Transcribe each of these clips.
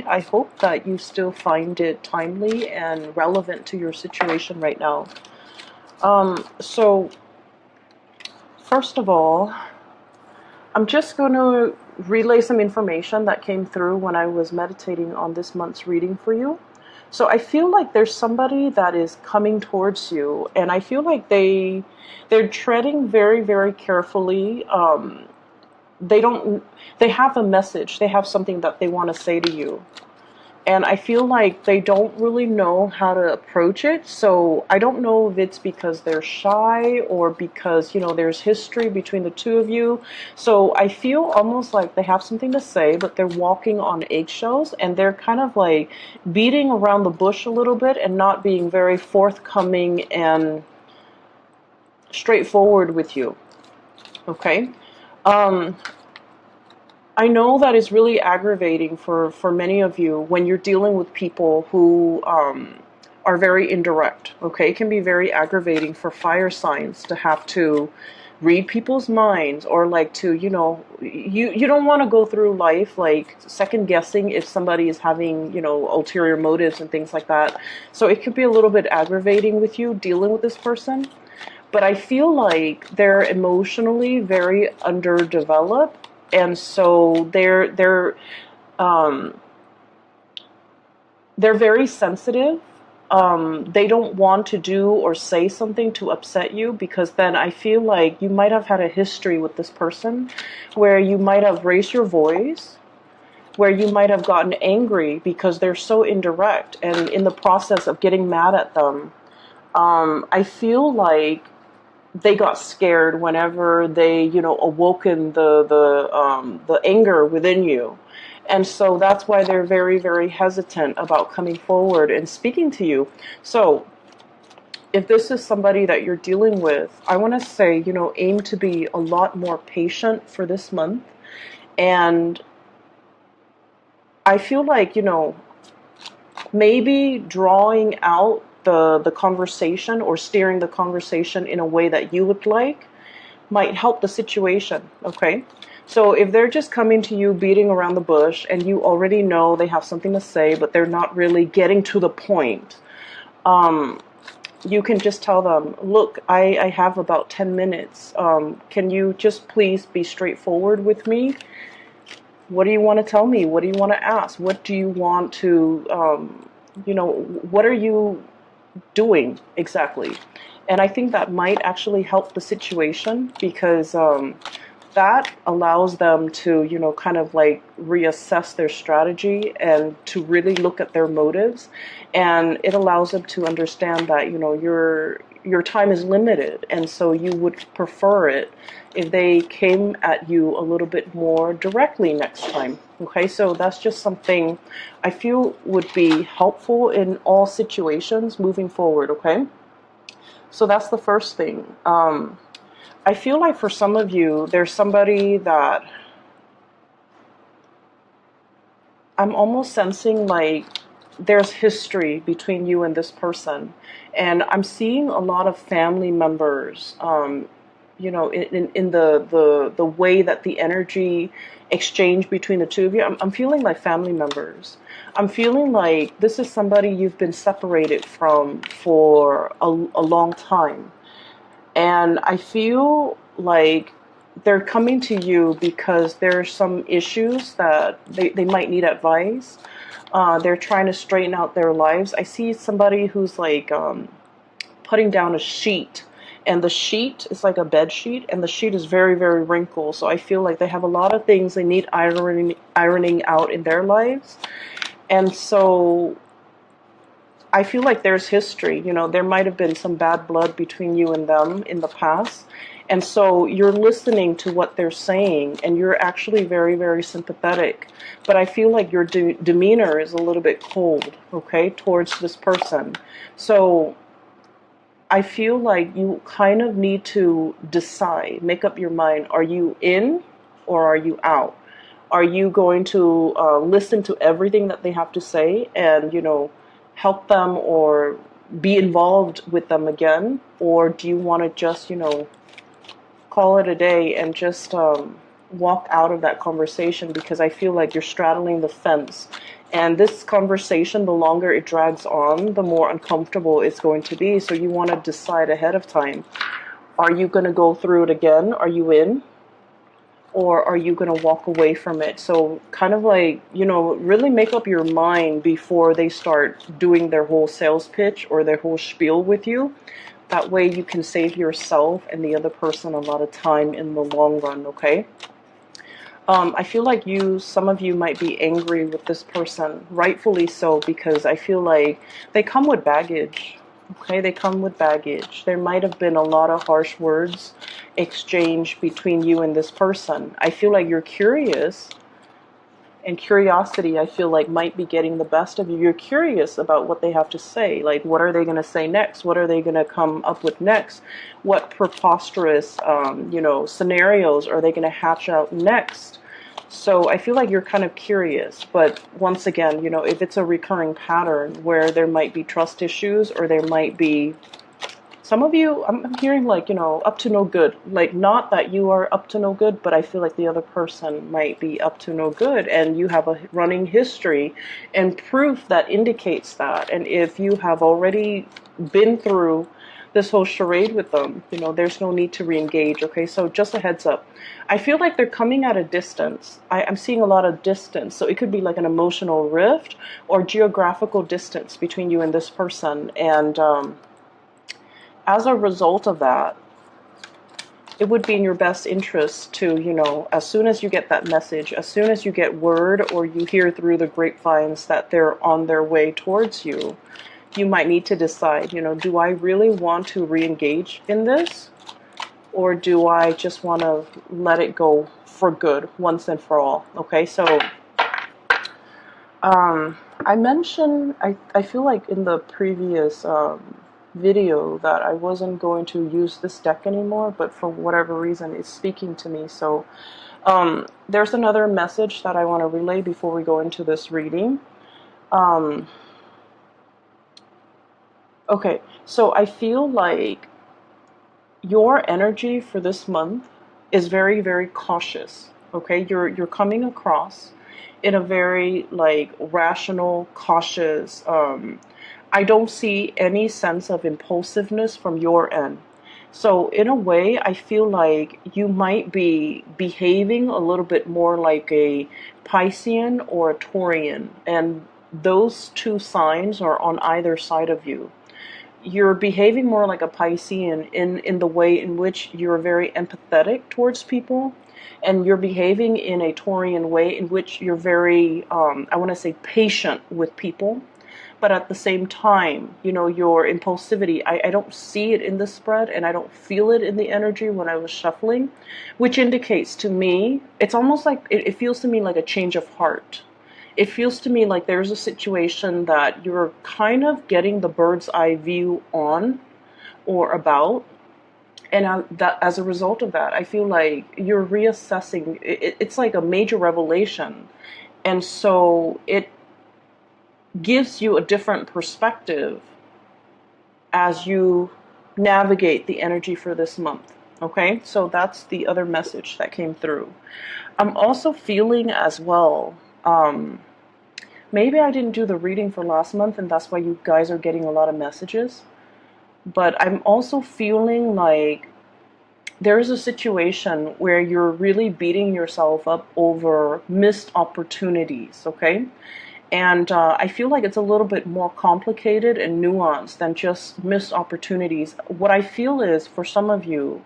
I hope that you still find it timely and relevant to your situation right now. So first of all, I'm just going to relay some information that came through when I was meditating on this month's reading for you. So I feel like there's somebody that is coming towards you, and I feel like they're treading very, very carefully. They don't. They have a message. They have something that they want to say to you. And I feel like they don't really know how to approach it. So I don't know if it's because they're shy or because, there's history between the two of you. So I feel almost like they have something to say, but they're walking on eggshells and they're kind of like beating around the bush a little bit and not being very forthcoming and straightforward with you. Okay? I know that is really aggravating for many of you when you're dealing with people who are very indirect, okay? It can be very aggravating for fire signs to have to read people's minds or like to, you don't want to go through life like second guessing if somebody is having, ulterior motives and things like that. So it could be a little bit aggravating with you dealing with this person. But I feel like they're emotionally very underdeveloped, and so they're very sensitive. They don't want to do or say something to upset you because then I feel like you might have had a history with this person where you might have raised your voice, where you might have gotten angry because they're so indirect, and in the process of getting mad at them, I feel like they got scared whenever they, awoken the anger within you. And so that's why they're very, very hesitant about coming forward and speaking to you. So if this is somebody that you're dealing with, I want to say, aim to be a lot more patient for this month. And I feel like, maybe drawing out the conversation or steering the conversation in a way that you would like might help the situation, okay? So if they're just coming to you beating around the bush and you already know they have something to say, but they're not really getting to the point, you can just tell them, look, I have about 10 minutes. Can you just please be straightforward with me? What do you want to tell me? What do you want to ask? What do you want to, what are you doing exactly? And I think that might actually help the situation because that allows them to, kind of like reassess their strategy and to really look at their motives. And it allows them to understand that, your time is limited. And so you would prefer it if they came at you a little bit more directly next time. Okay, so that's just something I feel would be helpful in all situations moving forward, okay? So that's the first thing. I feel like for some of you, there's somebody that I'm almost sensing like there's history between you and this person. And I'm seeing a lot of family members, in the way that the energy exchange between the two of you. I'm feeling like family members. I'm feeling like this is somebody you've been separated from for a long time. And I feel like they're coming to you because there's some issues that they might need advice. They're trying to straighten out their lives. I see somebody who's like putting down a sheet, and the sheet is like a bed sheet, and the sheet is very, very wrinkled. So I feel like they have a lot of things they need ironing out in their lives. And so I feel like there's history. There might have been some bad blood between you and them in the past. And so you're listening to what they're saying, and you're actually very, very sympathetic. But I feel like your demeanor is a little bit cold, okay, towards this person. So I feel like you kind of need to decide, make up your mind. Are you in or are you out? Are you going to listen to everything that they have to say and, help them or be involved with them again? Or do you want to just, call it a day and just walk out of that conversation? Because I feel like you're straddling the fence And this conversation, the longer it drags on, the more uncomfortable it's going to be. So you want to decide ahead of time. Are you going to go through it again? Are you in? Or are you going to walk away from it? So kind of like, really make up your mind before they start doing their whole sales pitch or their whole spiel with you. That way you can save yourself and the other person a lot of time in the long run, okay? I feel like some of you might be angry with this person, rightfully so, because I feel like they come with baggage. Okay, they come with baggage. There might have been a lot of harsh words exchanged between you and this person. I feel like you're curious, and curiosity, I feel like, might be getting the best of you. You're curious about what they have to say. Like, what are they going to say next? What are they going to come up with next? What preposterous, scenarios are they going to hatch out next? So I feel like you're kind of curious, but once again, if it's a recurring pattern where there might be trust issues, or there might be, some of you, I'm hearing like, up to no good. Like, not that you are up to no good, but I feel like the other person might be up to no good, and you have a running history and proof that indicates that. And if you have already been through this whole charade with them, there's no need to re-engage, okay? So just a heads up. I feel like they're coming at a distance. I'm seeing a lot of distance. So it could be like an emotional rift or geographical distance between you and this person. And as a result of that, it would be in your best interest to, as soon as you get that message, as soon as you get word or you hear through the grapevines that they're on their way towards you, you might need to decide, do I really want to re-engage in this? Or do I just want to let it go for good once and for all? Okay, so I mentioned, I feel like in the previous video that I wasn't going to use this deck anymore, but for whatever reason it's speaking to me. So there's another message that I want to relay before we go into this reading. Okay, so I feel like your energy for this month is very, very cautious. Okay, you're coming across in a very like rational, cautious. I don't see any sense of impulsiveness from your end. So in a way, I feel like you might be behaving a little bit more like a Piscean or a Taurian, and those two signs are on either side of you. You're behaving more like a Piscean in the way in which you're very empathetic towards people, and you're behaving in a Taurian way in which you're very, I want to say, patient with people. But at the same time, your impulsivity, I don't see it in the spread, and I don't feel it in the energy when I was shuffling, which indicates to me, it's almost like, it feels to me like a change of heart. It feels to me like there's a situation that you're kind of getting the bird's eye view on or about. And that, as a result of that, I feel like you're reassessing. It's like a major revelation. And so it gives you a different perspective as you navigate the energy for this month. Okay, so that's the other message that came through. I'm also feeling as well, maybe I didn't do the reading for last month and that's why you guys are getting a lot of messages, but I'm also feeling like there is a situation where you're really beating yourself up over missed opportunities, okay? And I feel like it's a little bit more complicated and nuanced than just missed opportunities. What I feel is, for some of you,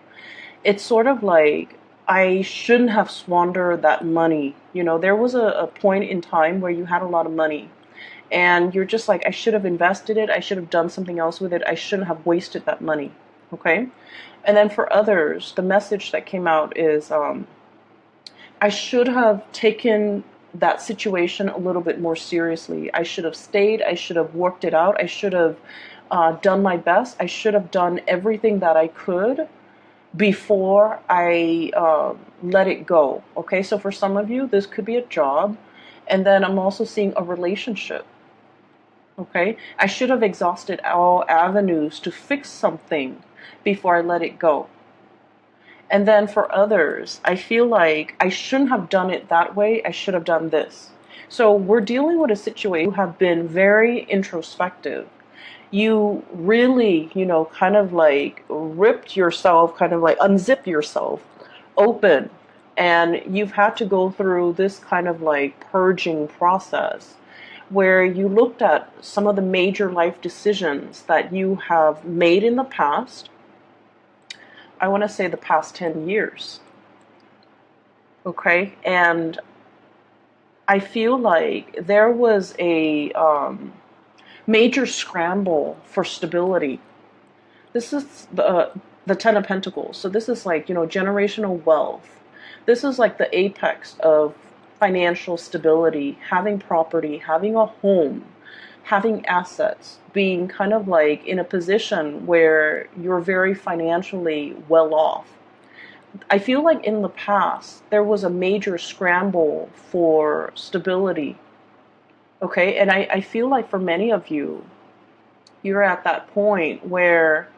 it's sort of like, I shouldn't have squandered that money. There was a point in time where you had a lot of money. And you're just like, I should have invested it. I should have done something else with it. I shouldn't have wasted that money. Okay? And then for others, the message that came out is, I should have taken that situation a little bit more seriously. I should have stayed. I should have worked it out. I should have done my best. I should have done everything that I could before I let it go. Okay, so for some of you, this could be a job. And then I'm also seeing a relationship. Okay, I should have exhausted all avenues to fix something before I let it go. And then for others, I feel like I shouldn't have done it that way. I should have done this. So we're dealing with a situation. You have been very introspective. You really, kind of like ripped yourself, kind of like unzip yourself open. And you've had to go through this kind of like purging process where you looked at some of the major life decisions that you have made in the past. I want to say the past 10 years. Okay. And I feel like there was a major scramble for stability. This is the Ten of Pentacles. So this is like, generational wealth. This is like the apex of financial stability, having property, having a home, having assets, being kind of like in a position where you're very financially well off. I feel like in the past, there was a major scramble for stability. Okay. And I feel like for many of you, you're at that point where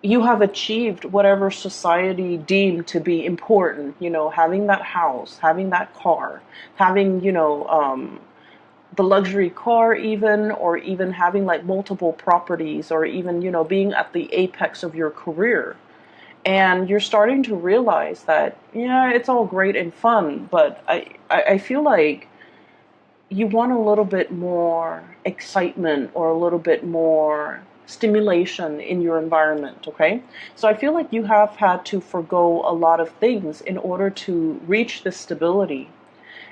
you have achieved whatever society deemed to be important, having that house, having that car, having, the luxury car even, or even having like multiple properties, or even, being at the apex of your career. And you're starting to realize that, yeah, it's all great and fun, but I feel like you want a little bit more excitement or a little bit more stimulation in your environment, okay? So I feel like you have had to forgo a lot of things in order to reach this stability.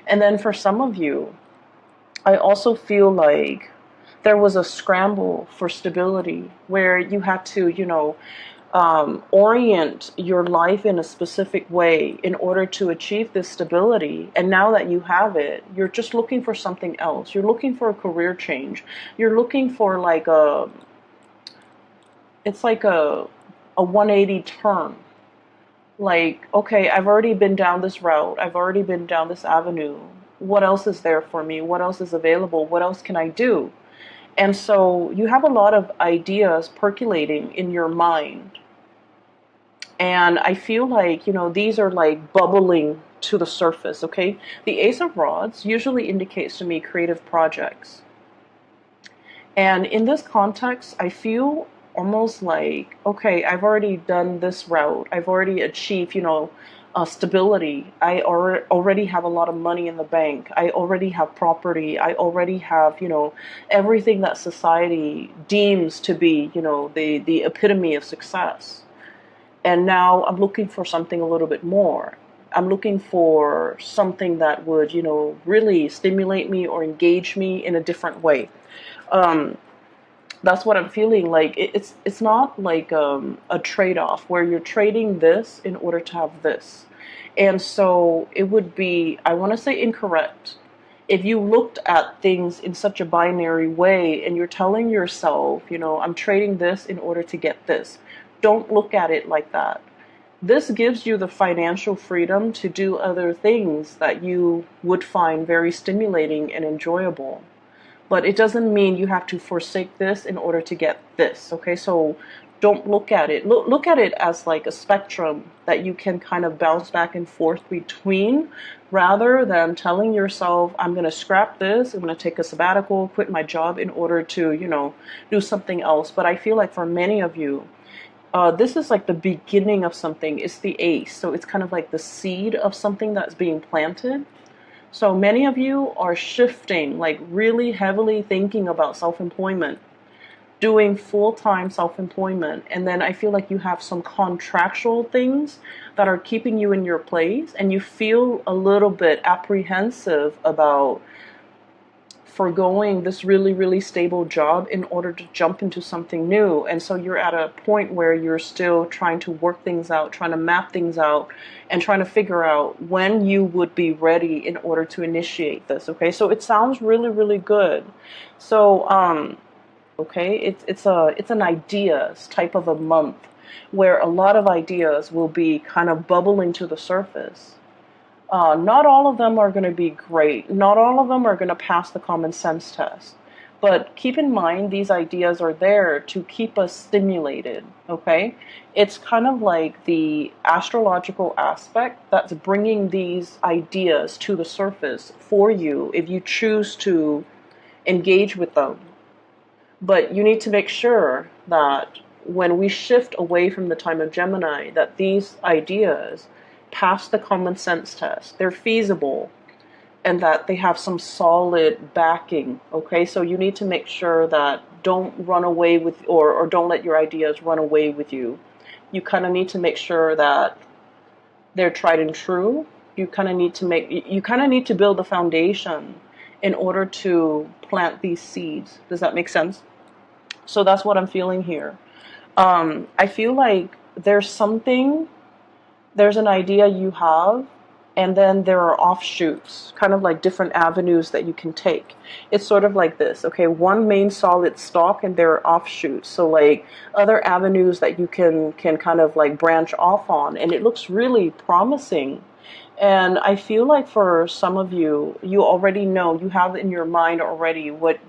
And then for some of you, I also feel like there was a scramble for stability where you had to, orient your life in a specific way in order to achieve this stability. And now that you have it, you're just looking for something else. You're looking for a career change. You're looking for like it's like a 180 turn. Like, okay, I've already been down this route. I've already been down this avenue. What else is there for me? What else is available? What else can I do? And so you have a lot of ideas percolating in your mind. And I feel like, these are like bubbling to the surface, okay? The Ace of Rods usually indicates to me creative projects. And in this context, I feel almost like, okay, I've already done this route. I've already achieved, stability. I already have a lot of money in the bank. I already have property. I already have, everything that society deems to be, the epitome of success. And now I'm looking for something a little bit more. I'm looking for something that would, really stimulate me or engage me in a different way. That's what I'm feeling like. It's not like a trade-off where you're trading this in order to have this. And so it would be, I want to say, incorrect if you looked at things in such a binary way and you're telling yourself, I'm trading this in order to get this. Don't look at it like that. This gives you the financial freedom to do other things that you would find very stimulating and enjoyable. But it doesn't mean you have to forsake this in order to get this, okay? So don't look at it. Look at it as like a spectrum that you can kind of bounce back and forth between, rather than telling yourself, I'm going to scrap this, I'm going to take a sabbatical, quit my job in order to, do something else. But I feel like for many of you, this is like the beginning of something. It's the ace. So it's kind of like the seed of something that's being planted. So many of you are shifting, like really heavily thinking about self-employment, doing full-time self-employment. And then I feel like you have some contractual things that are keeping you in your place, and you feel a little bit apprehensive about foregoing this really, really stable job in order to jump into something new. And so you're at a point where you're still trying to work things out, trying to map things out, and trying to figure out when you would be ready in order to initiate this. Okay, so it sounds really, really good. So, okay, it's an ideas type of a month where a lot of ideas will be kind of bubbling to the surface. Not all of them are going to be great. Not all of them are going to pass the common sense test. But keep in mind, these ideas are there to keep us stimulated, okay? It's kind of like the astrological aspect that's bringing these ideas to the surface for you if you choose to engage with them. But you need to make sure that when we shift away from the time of Gemini, that these ideas pass the common sense test. They're feasible and that they have some solid backing. Okay, so you need to make sure that don't run away with, or don't let your ideas run away with you. You kind of need to make sure that they're tried and true. You kind of need to build a foundation in order to plant these seeds. Does that make sense? So that's what I'm feeling here. I feel like there's an idea you have, and then there are offshoots, kind of like different avenues that you can take. It's sort of like this, okay? One main solid stalk, and there are offshoots. So like other avenues that you can kind of like branch off on, and it looks really promising. And I feel like for some of you, you already know, you have in your mind already what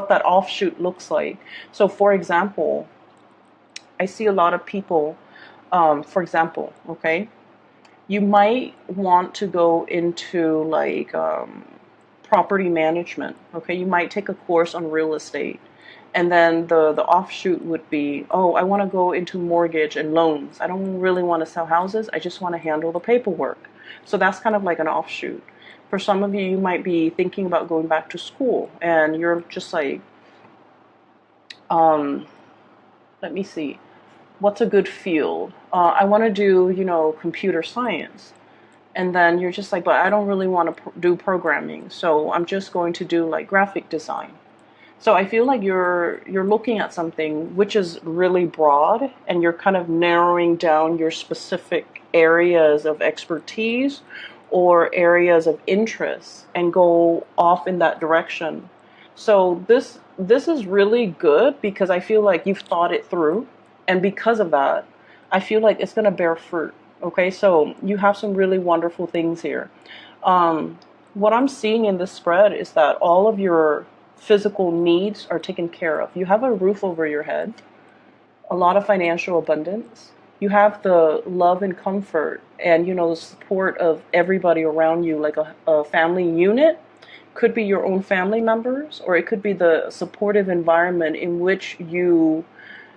that offshoot looks like. So for example, I see a lot of people, for example, okay, you might want to go into like property management, okay? You might take a course on real estate. And then the offshoot would be, oh, I want to go into mortgage and loans. I don't really want to sell houses. I just want to handle the paperwork. So that's kind of like an offshoot. For some of you, you might be thinking about going back to school, and you're just like, let me see, what's a good field? I want to do, computer science. And then you're just like, but I don't really want to do programming, so I'm just going to do like graphic design. So I feel like you're looking at something which is really broad, and you're kind of narrowing down your specific areas of expertise or areas of interest and go off in that direction. So this is really good because I feel like you've thought it through, and because of that, I feel like it's going to bear fruit. Okay, so you have some really wonderful things here. What I'm seeing in this spread is that all of your physical needs are taken care of. You have a roof over your head, a lot of financial abundance. You have the love and comfort and, the support of everybody around you, like a family unit. Could be your own family members, or it could be the supportive environment in which you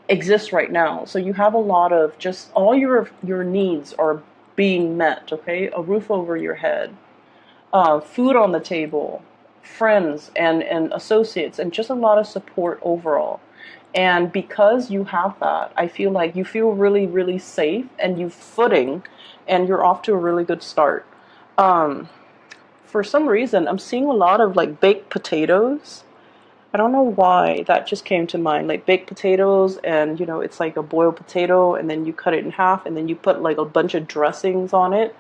exist right now. So you have a lot of, just all your needs are being met, okay? A roof over your head, food on the table, friends and associates, and just a lot of support overall. And because you have that, I feel like you feel really, really safe, and you footing, and you're off to a really good start. For some reason, I'm seeing a lot of like baked potatoes. I don't know why that just came to mind, like baked potatoes, and it's like a boiled potato, and then you cut it in half, and then you put like a bunch of dressings on it.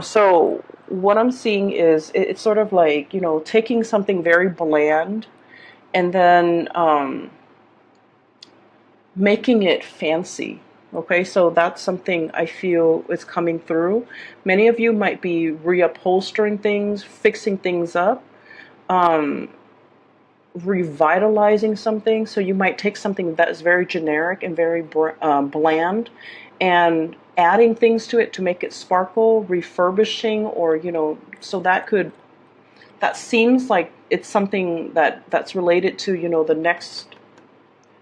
So what I'm seeing is it's sort of like, taking something very bland and then making it fancy. Okay, so that's something I feel is coming through. Many of you might be reupholstering things, fixing things up, revitalizing something. So you might take something that is very generic and very bland, and adding things to it to make it sparkle, refurbishing, or so that seems like it's something that's related to the next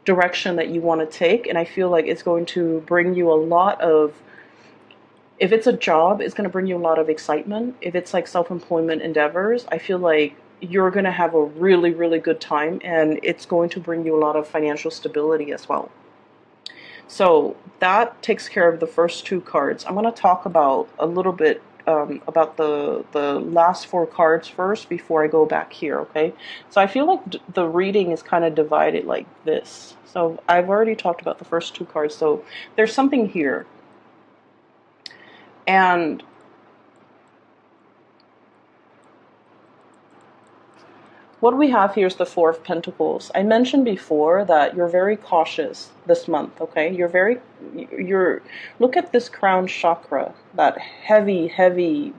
direction that you want to take. And I feel like it's going to bring you a lot of, if it's a job, it's going to bring you a lot of excitement. If it's like self-employment endeavors, I feel like you're going to have a really, really good time, and it's going to bring you a lot of financial stability as well. So that takes care of the first two cards. I'm going to talk about a little bit about the last four cards first before I go back here, okay? So I feel like the reading is kind of divided like this. So I've already talked about the first two cards, so there's something here. And what we have here is the Four of Pentacles. I mentioned before that you're very cautious this month, okay? Look at this crown chakra, that heavy,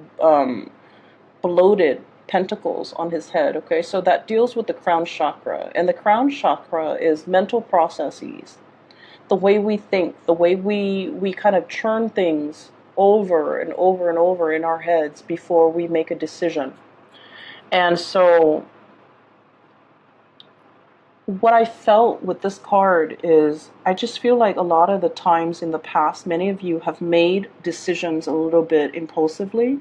bloated pentacles on his head, okay? So that deals with the crown chakra. And the crown chakra is mental processes, the way we think, the way we kind of churn things over and over and over in our heads before we make a decision. And so what I felt with this card is I just feel like a lot of the times in the past, many of you have made decisions a little bit impulsively,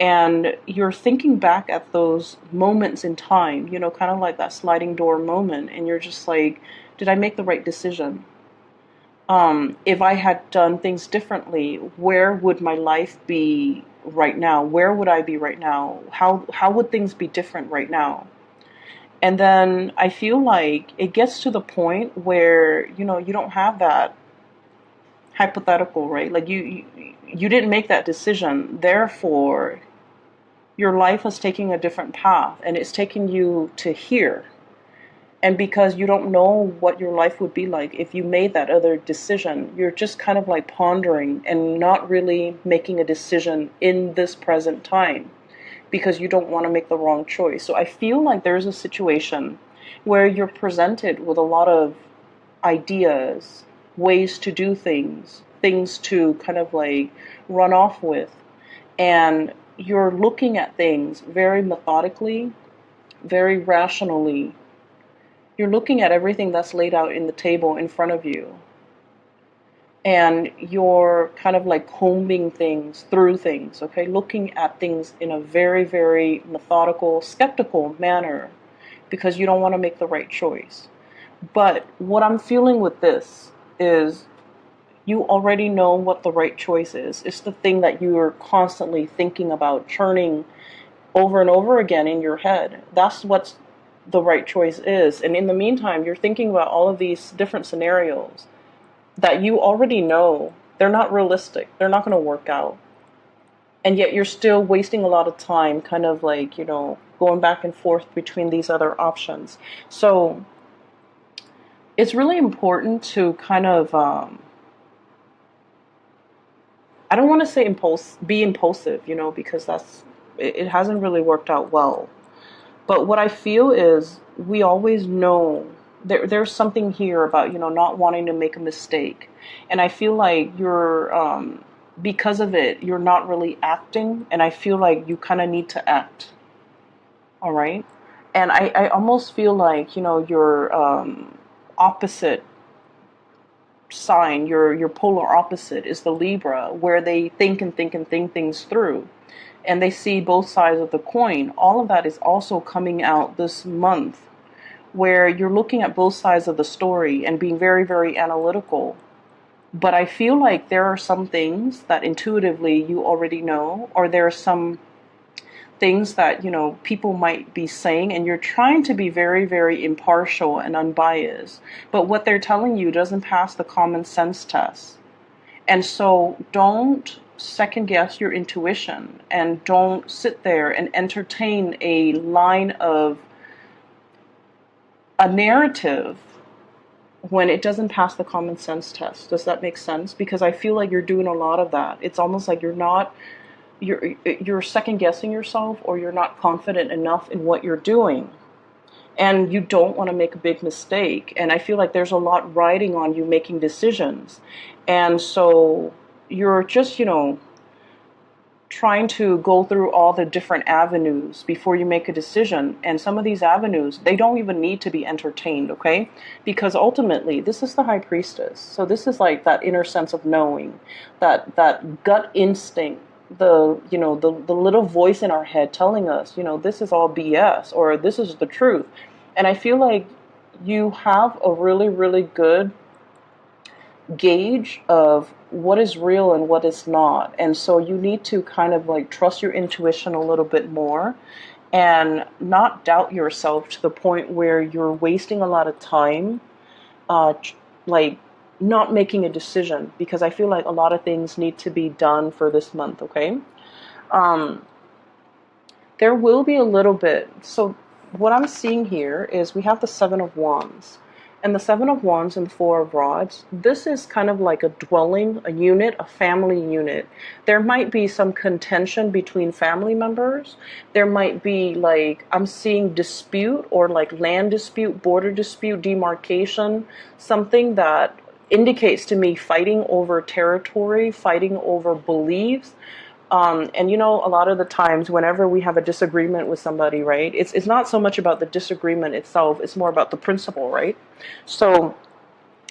and you're thinking back at those moments in time, you know, kind of like that sliding door moment, and you're just like, did I make the right decision? If I had done things differently, where would my life be right now? Where would I be right now? How would things be different right now? And then I feel like it gets to the point where, you know, you don't have that hypothetical, right? Like you didn't make that decision. Therefore, your life is taking a different path, and it's taking you to here. And because you don't know what your life would be like if you made that other decision, you're just kind of like pondering and not really making a decision in this present time, because you don't want to make the wrong choice. So I feel like there's a situation where you're presented with a lot of ideas, ways to do things, things to kind of like run off with. And you're looking at things very methodically, very rationally. You're looking at everything that's laid out in the table in front of you. And you're kind of like combing things through things, okay? Looking at things in a very, very methodical, skeptical manner, because you don't want to make the right choice. But what I'm feeling with this is you already know what the right choice is. It's the thing that you're constantly thinking about, churning over and over again in your head. That's what the right choice is. And in the meantime, you're thinking about all of these different scenarios that you already know they're not realistic, they're not going to work out. And yet you're still wasting a lot of time kind of like, you know, going back and forth between these other options. So it's really important to kind of, I don't want to say be impulsive, you know, because it hasn't really worked out well. But what I feel is we always know there's something here about, you know, not wanting to make a mistake. And I feel like you're, because of it, you're not really acting. And I feel like you kind of need to act. All right. And I almost feel like, you know, your opposite sign, your polar opposite is the Libra, where they think and think and think things through. And they see both sides of the coin. All of that is also coming out this month, where you're looking at both sides of the story and being very, very analytical. But I feel like there are some things that intuitively you already know, or there are some things that, you know, people might be saying, and you're trying to be very, very impartial and unbiased. But what they're telling you doesn't pass the common sense test. And so don't second guess your intuition, and don't sit there and entertain a line of a narrative when it doesn't pass the common sense test. Does that make sense? Because I feel like you're doing a lot of that. It's almost like you're second guessing yourself, or you're not confident enough in what you're doing, and you don't want to make a big mistake. And I feel like there's a lot riding on you making decisions. And so you're just, you know, trying to go through all the different avenues before you make a decision. And some of these avenues, they don't even need to be entertained, okay? Because ultimately, this is the High Priestess. So this is like that inner sense of knowing, that gut instinct, the little voice in our head telling us, you know, this is all BS, or this is the truth. And I feel like you have a really, really good gauge of what is real and what is not. And so you need to kind of like trust your intuition a little bit more, and not doubt yourself to the point where you're wasting a lot of time like not making a decision, because I feel like a lot of things need to be done for this month, okay? There will be a little bit. So what I'm seeing here is we have the Seven of Wands. And the Seven of Wands and the Four of Rods, this is kind of like a dwelling, a unit, a family unit. There might be some contention between family members. There might be like, I'm seeing dispute or like land dispute, border dispute, demarcation, something that indicates to me fighting over territory, fighting over beliefs. And you know, a lot of the times whenever we have a disagreement with somebody, right, it's not so much about the disagreement itself, it's more about the principle, right? So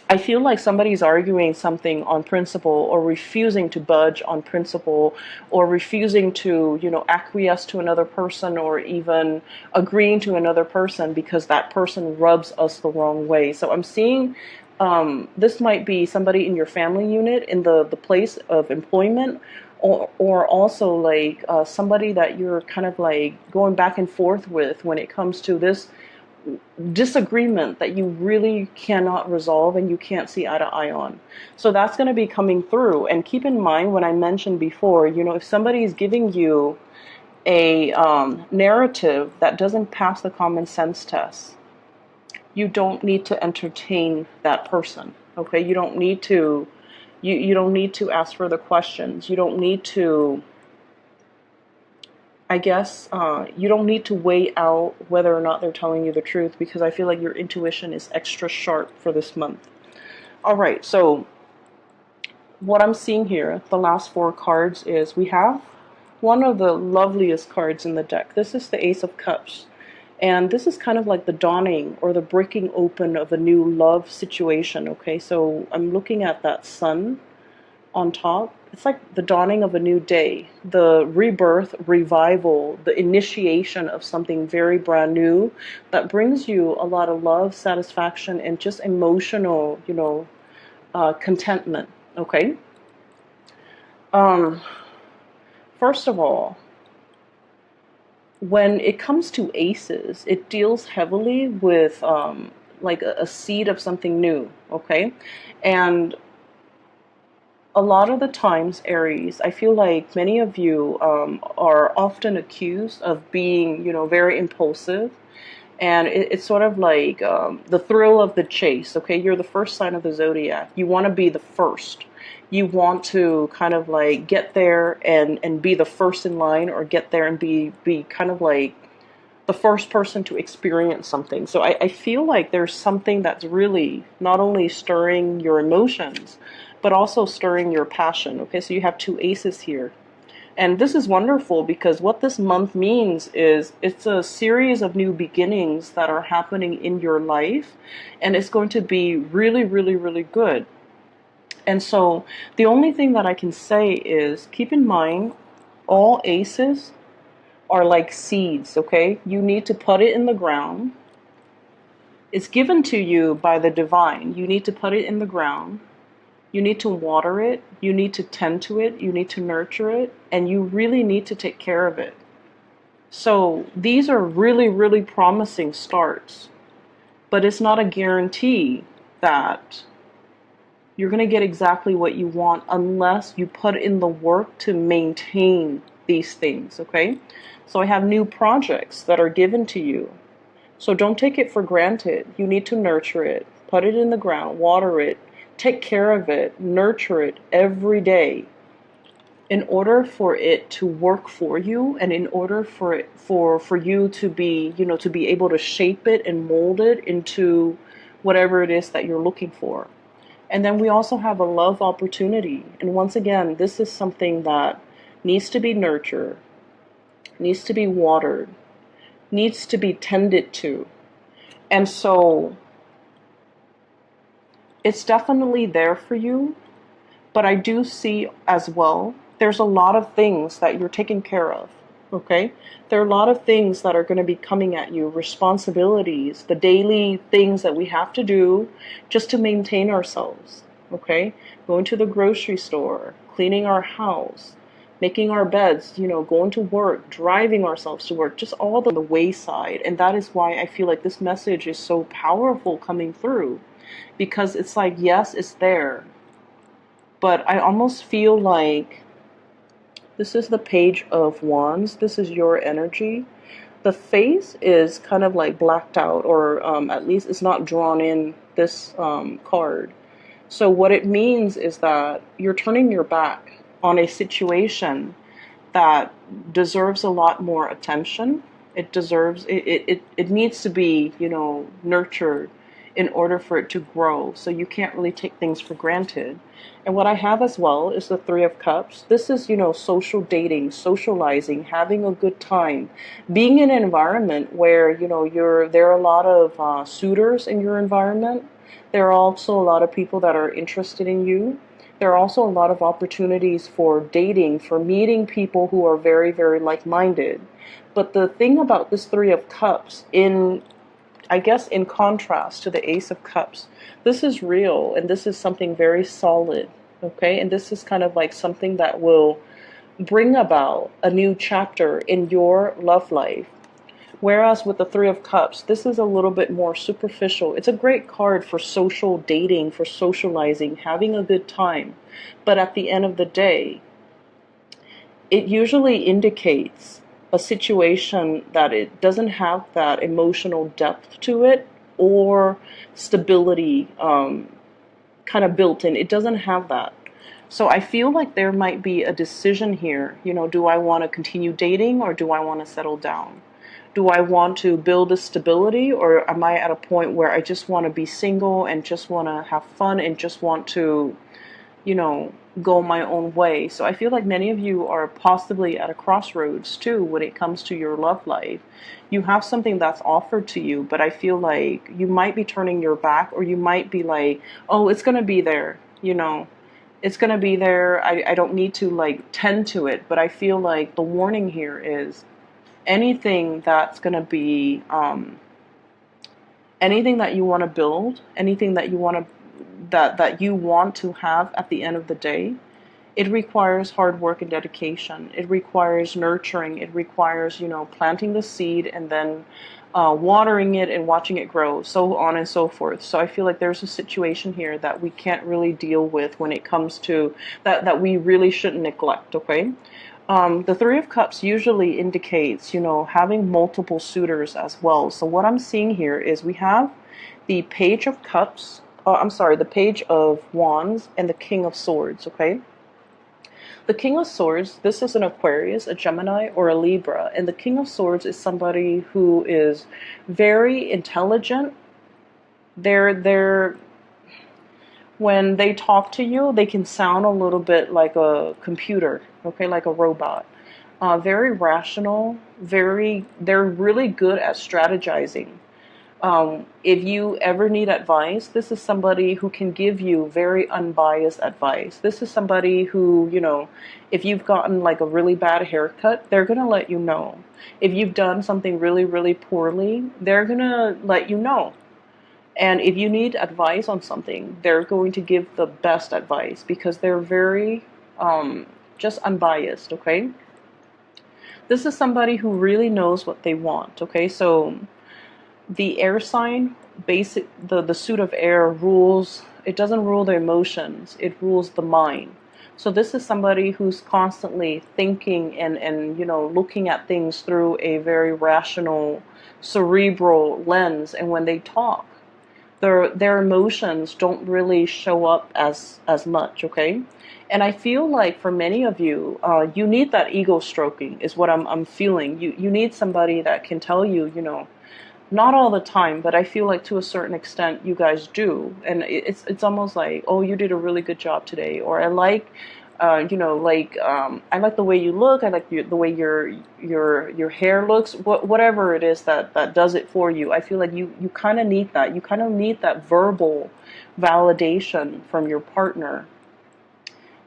I feel like somebody's arguing something on principle or refusing to budge on principle or refusing to, you know, acquiesce to another person or even agreeing to another person because that person rubs us the wrong way. So I'm seeing this might be somebody in your family unit, in the place of employment, or also like somebody that you're kind of like going back and forth with when it comes to this disagreement that you really cannot resolve and you can't see eye to eye on. So that's going to be coming through. And keep in mind, when I mentioned before, you know, if somebody is giving you a narrative that doesn't pass the common sense test, you don't need to entertain that person. Okay, you don't need to. You don't need to ask further questions. You don't need to, I guess, you don't need to weigh out whether or not they're telling you the truth, because I feel like your intuition is extra sharp for this month. All right, so what I'm seeing here, the last four cards, is we have one of the loveliest cards in the deck. This is the Ace of Cups. And this is kind of like the dawning or the breaking open of a new love situation, okay? So I'm looking at that sun on top. It's like the dawning of a new day, the rebirth, revival, the initiation of something very brand new that brings you a lot of love, satisfaction, and just emotional, you know, contentment, okay? First of all, when it comes to aces, it deals heavily with like a seed of something new, okay? And a lot of the times, Aries, I feel like many of you are often accused of being, you know, very impulsive. And it's sort of like the thrill of the chase, okay? You're the first sign of the zodiac. You want to be the first. You want to kind of like get there and be the first in line, or get there and be kind of like the first person to experience something. So I feel like there's something that's really not only stirring your emotions, but also stirring your passion, okay? So you have two aces here. And this is wonderful because what this month means is it's a series of new beginnings that are happening in your life, and it's going to be really, really, really good. And so the only thing that I can say is keep in mind, all aces are like seeds, okay? You need to put it in the ground. It's given to you by the divine. You need to put it in the ground. You need to water it, you need to tend to it, you need to nurture it, and you really need to take care of it. So these are really, really promising starts, but it's not a guarantee that you're going to get exactly what you want unless you put in the work to maintain these things, okay? So I have new projects that are given to you. So don't take it for granted. You need to nurture it, put it in the ground, water it, take care of it, nurture it every day in order for it to work for you, and in order for it, for you to be, you know, to be able to shape it and mold it into whatever it is that you're looking for. And then we also have a love opportunity. And once again, this is something that needs to be nurtured, needs to be watered, needs to be tended to. And so it's definitely there for you, but I do see as well, there's a lot of things that you're taking care of, okay? There are a lot of things that are going to be coming at you, responsibilities, the daily things that we have to do just to maintain ourselves, okay? Going to the grocery store, cleaning our house, making our beds, you know, going to work, driving ourselves to work, just all the wayside. And that is why I feel like this message is so powerful coming through. Because it's like, yes, it's there. But I almost feel like this is the Page of Wands. This is your energy. The face is kind of like blacked out, or at least it's not drawn in this card. So what it means is that you're turning your back on a situation that deserves a lot more attention. It deserves it needs to be, nurtured in order for it to grow. So you can't really take things for granted. And what I have as well is the Three of Cups. This is, social dating, socializing, having a good time, being in an environment where, there are a lot of suitors in your environment. There are also a lot of people that are interested in you. There are also a lot of opportunities for dating, for meeting people who are very, very like-minded. But the thing about this Three of Cups, I guess in contrast to the Ace of Cups, this is real and this is something very solid, okay? And this is kind of like something that will bring about a new chapter in your love life. Whereas with the Three of Cups, this is a little bit more superficial. It's a great card for social dating, for socializing, having a good time. But at the end of the day, it usually indicates a situation that it doesn't have that emotional depth to it, or stability kind of built in. It doesn't have that. So I feel like there might be a decision here. Do I want to continue dating, or do I want to settle down? Do I want to build a stability, or am I at a point where I just want to be single and just want to have fun and just want to, go my own way? So I feel like many of you are possibly at a crossroads too when it comes to your love life. You have something that's offered to you, but I feel like you might be turning your back, or you might be like, oh, it's going to be there, it's going to be there. I don't need to tend to it. But I feel like the warning here is anything that's going to be, anything that you want to build, anything that you want to that you want to have at the end of the day, it requires hard work and dedication. It requires nurturing. It requires, planting the seed and then watering it and watching it grow, so on and so forth. So I feel like there's a situation here that we can't really deal with when it comes to that we really shouldn't neglect, okay? The Three of Cups usually indicates, having multiple suitors as well. So what I'm seeing here is we have the Page of Cups, the Page of Wands, and the King of Swords, okay? The King of Swords, this is an Aquarius, a Gemini, or a Libra. And the King of Swords is somebody who is very intelligent. They're when they talk to you, they can sound a little bit like a computer, okay, like a robot. Very rational, they're really good at strategizing. If you ever need advice, this is somebody who can give you very unbiased advice. This is somebody who, if you've gotten like a really bad haircut, they're going to let you know. If you've done something really, really poorly, they're going to let you know. And if you need advice on something, they're going to give the best advice because they're very just unbiased, okay? This is somebody who really knows what they want, okay? So the air sign, the suit of air rules, it doesn't rule the emotions, it rules the mind. So this is somebody who's constantly thinking and looking at things through a very rational, cerebral lens. And when they talk, their emotions don't really show up as much, okay? And I feel like for many of you, you need that ego stroking is what I'm feeling. You need somebody that can tell you, not all the time, but I feel like to a certain extent you guys do. And it's almost like, oh, you did a really good job today. Or I like, I like the way you look. I like the way your hair looks. Whatever it is that does it for you. I feel like you kind of need that. You kind of need that verbal validation from your partner.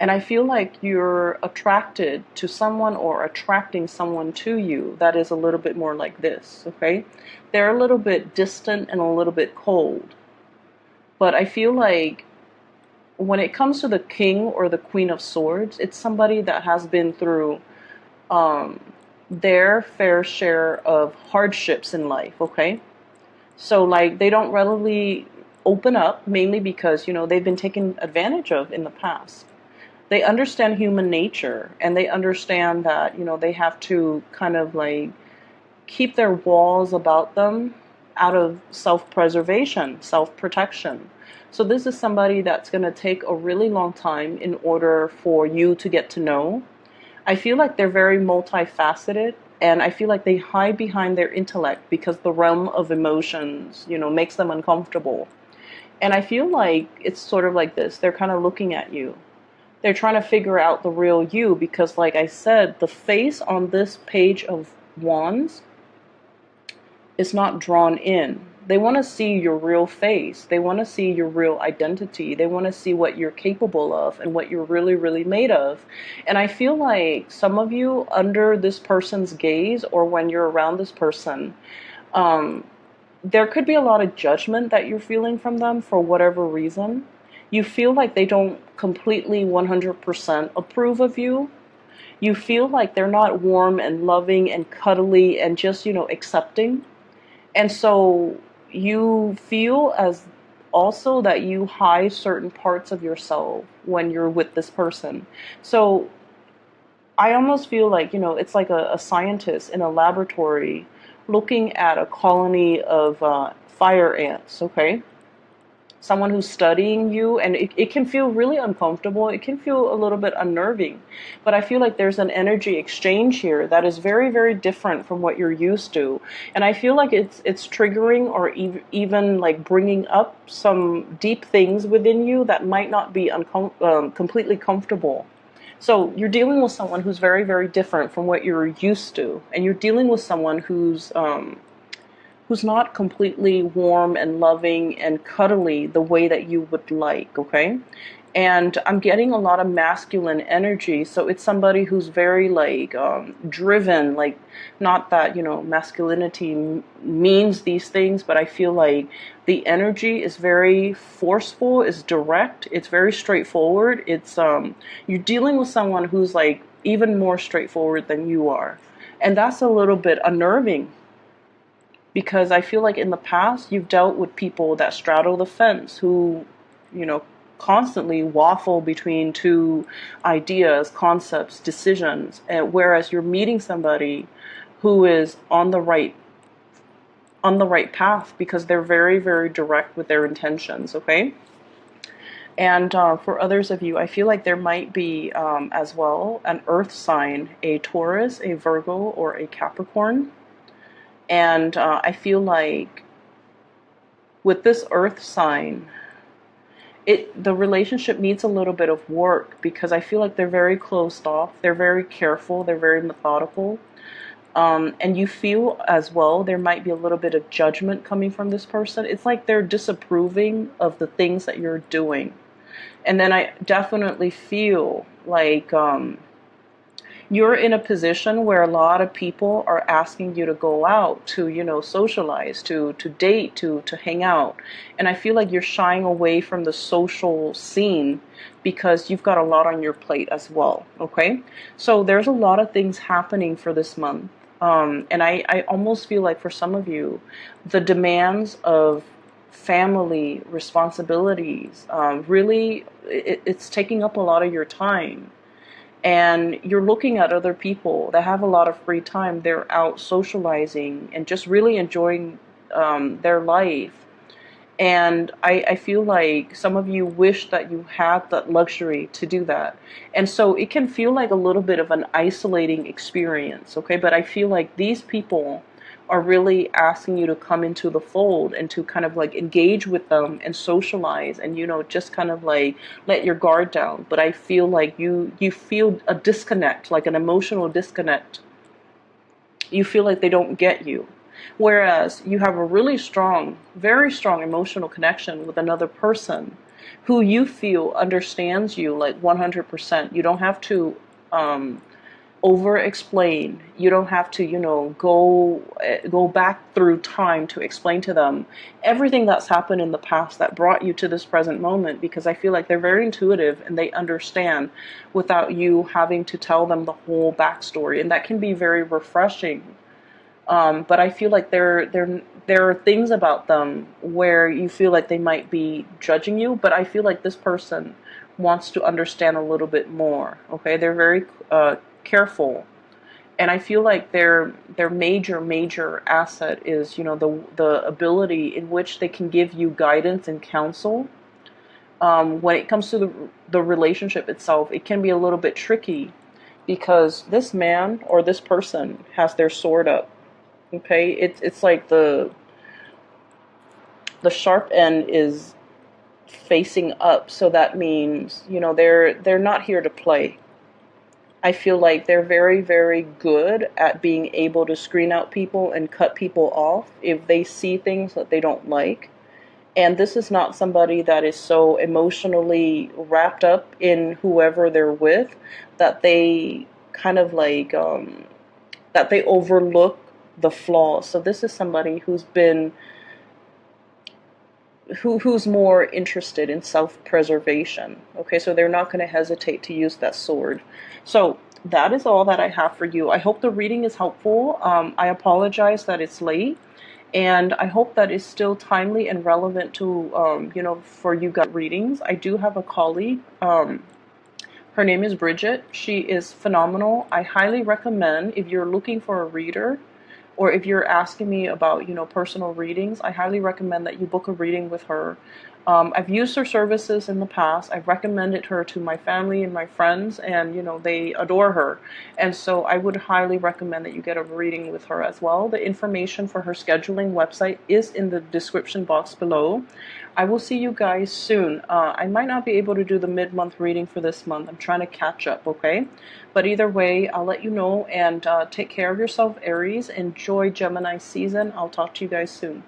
And I feel like you're attracted to someone or attracting someone to you that is a little bit more like this, okay? They're a little bit distant and a little bit cold. But I feel like when it comes to the King or the Queen of Swords, it's somebody that has been through their fair share of hardships in life, okay? So like they don't readily open up, mainly because, they've been taken advantage of in the past. They understand human nature, and they understand that, they have to kind of like keep their walls about them out of self-preservation, self-protection. So this is somebody that's going to take a really long time in order for you to get to know. I feel like they're very multifaceted, and I feel like they hide behind their intellect because the realm of emotions, makes them uncomfortable. And I feel like it's sort of like this. They're kind of looking at you. They're trying to figure out the real you because, like I said, the face on this page of wands is not drawn in. They want to see your real face. They want to see your real identity. They want to see what you're capable of and what you're really, really made of. And I feel like some of you, under this person's gaze or when you're around this person, there could be a lot of judgment that you're feeling from them for whatever reason. You feel like they don't completely 100% approve of you. You feel like they're not warm and loving and cuddly and just, accepting. And so you feel as also that you hide certain parts of yourself when you're with this person. So I almost feel like, it's like a scientist in a laboratory looking at a colony of fire ants, okay? Someone who's studying you, and it can feel really uncomfortable. It can feel a little bit unnerving. But I feel like there's an energy exchange here that is very, very different from what you're used to. And I feel like it's triggering or even like bringing up some deep things within you that might not be completely comfortable. So you're dealing with someone who's very, very different from what you're used to. And you're dealing with someone who's not completely warm and loving and cuddly the way that you would like, okay? And I'm getting a lot of masculine energy, so it's somebody who's very like driven, like not that, masculinity means these things, but I feel like the energy is very forceful, is direct, it's very straightforward. It's you're dealing with someone who's like even more straightforward than you are. And that's a little bit unnerving, because I feel like in the past you've dealt with people that straddle the fence, who, constantly waffle between two ideas, concepts, decisions, and whereas you're meeting somebody who is on the right path because they're very, very direct with their intentions, okay? And for others of you, I feel like there might be as well an earth sign, a Taurus, a Virgo, or a Capricorn. And I feel like with this earth sign, the relationship needs a little bit of work, because I feel like they're very closed off, they're very careful, they're very methodical. And you feel as well there might be a little bit of judgment coming from this person. It's like they're disapproving of the things that you're doing. And then I definitely feel like you're in a position where a lot of people are asking you to go out, to, socialize, to date, to hang out. And I feel like you're shying away from the social scene because you've got a lot on your plate as well, okay? So there's a lot of things happening for this month. And I almost feel like for some of you, the demands of family responsibilities, really, it's taking up a lot of your time. And you're looking at other people that have a lot of free time. They're out socializing and just really enjoying their life. And I feel like some of you wish that you had that luxury to do that. And so it can feel like a little bit of an isolating experience, okay? But I feel like these people are really asking you to come into the fold and to kind of like engage with them and socialize and, just kind of like let your guard down. But I feel like you feel a disconnect, like an emotional disconnect. You feel like they don't get you. Whereas you have a really strong, very strong emotional connection with another person who you feel understands you like 100%. You don't have to over explain. You don't have to, go back through time to explain to them everything that's happened in the past that brought you to this present moment, because I feel like they're very intuitive and they understand without you having to tell them the whole backstory, and that can be very refreshing. But I feel like there are things about them where you feel like they might be judging you, but I feel like this person wants to understand a little bit more. Okay, they're very careful, And I feel like their major asset is, you know, the ability in which they can give you guidance and counsel. When it comes to the relationship itself, it can be a little bit tricky because this man or this person has their sword up. Okay, it's like the sharp end is facing up, so that means, you know, they're not here to play. I feel like they're very good at being able to screen out people and cut people off if they see things that they don't like. And this is not somebody that is so emotionally wrapped up in whoever they're with that they kind of like that they overlook the flaws. So this is somebody who's more interested in self-preservation. Okay, so they're not going to hesitate to use that sword. So that is all that I have for you. I hope the reading is helpful. I apologize that it's late, and I hope that it's still timely and relevant to, you know, for you guys readings. I do have a colleague. Her name is Bridget. She is phenomenal. I highly recommend, if you're looking for a reader, or if you're asking me about, you know, personal readings, I highly recommend that you book a reading with her. I've used her services in the past. I've recommended her to my family and my friends, and, you know, they adore her. And so I would highly recommend that you get a reading with her as well. The information for her scheduling website is in the description box below. I will see you guys soon. I might not be able to do the mid-month reading for this month. I'm trying to catch up, okay? But either way, I'll let you know, and take care of yourself, Aries. Enjoy Gemini season. I'll talk to you guys soon.